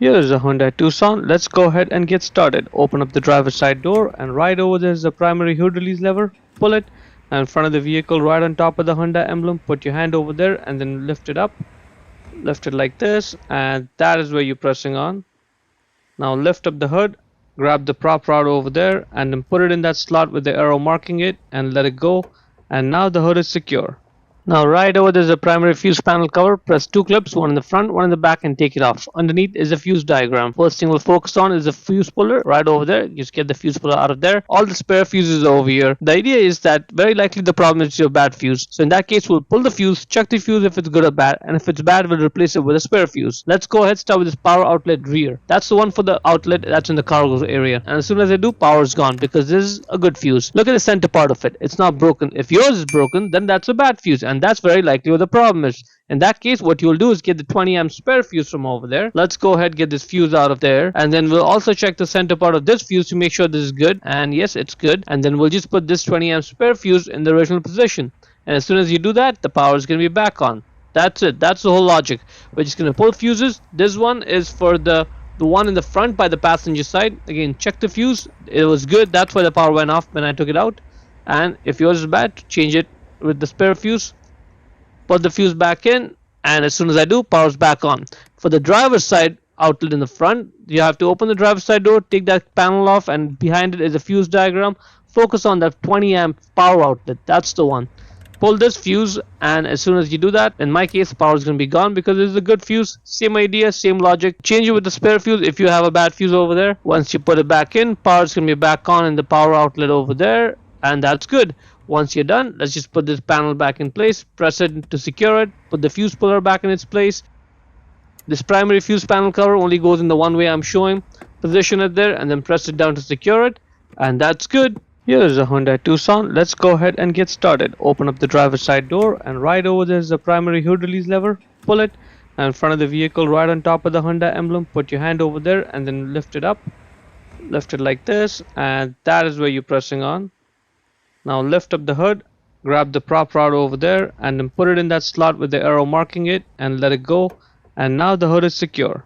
Here is a Hyundai Tucson. Let's go ahead and get started. Open up the driver's side door, and right over there is the primary hood release lever. Pull it, and in front of the vehicle, right on top of the Hyundai emblem, put your hand over there and then lift it up. Lift it like this, and that is where you're pressing on. Now lift up the hood, grab the prop rod over there, and then put it in that slot with the arrow marking it, and let it go. And now the hood is secure. Now right over there is a primary fuse panel cover. Press two clips, one in the front, one in the back, and take it off. Underneath is a fuse diagram. First thing we'll focus on is the fuse puller right over there. Just get the fuse puller out of there. All the spare fuses are over here. The idea is that very likely the problem is your bad fuse. So in that case, we'll pull the fuse, check the fuse if it's good or bad, and if it's bad, we'll replace it with a spare fuse. Let's go ahead, start with this power outlet rear. That's the one for the outlet that's in the cargo area. And as soon as I do, power is gone because this is a good fuse. Look at the center part of it. It's not broken. If yours is broken, then that's a bad fuse, and that's very likely what the problem is. In that case, what you'll do is get the 20 amp spare fuse from over there. Let's go ahead, get this fuse out of there, and then we'll also check the center part of this fuse to make sure this is good. And yes, it's good. And then we'll just put this 20 amp spare fuse in the original position, and as soon as you do that, the power is going to be back on. That's it. That's the whole logic. We're just going to pull fuses. This one is for the one in the front by the passenger side. Again, check the fuse. It was good. That's why the power went off when I took it out. And if yours is bad, change it with the spare fuse. Put the fuse back in, and as soon as I do, power's back on. For the driver's side outlet in the front, you have to open the driver's side door, take that panel off, and behind it is a fuse diagram. Focus on that 20 amp power outlet. That's the one. Pull this fuse, and as soon as you do that, in my case, power is going to be gone because it's a good fuse. Same idea, same logic. Change it with the spare fuse if you have a bad fuse over there. Once you put it back in, power is going to be back on in the power outlet over there, and that's good. Once you're done, let's just put this panel back in place, press it to secure it, put the fuse puller back in its place. This primary fuse panel cover only goes in the one way I'm showing. Position it there and then press it down to secure it, and that's good. Here is a Hyundai Tucson. Let's go ahead and get started. Open up the driver's side door, and right over there is the primary hood release lever. Pull it, and in front of the vehicle, right on top of the Hyundai emblem, put your hand over there and then lift it up. Lift it like this, and that is where you're pressing on. Now lift up the hood, grab the prop rod over there, and then put it in that slot with the arrow marking it, and let it go. And now the hood is secure.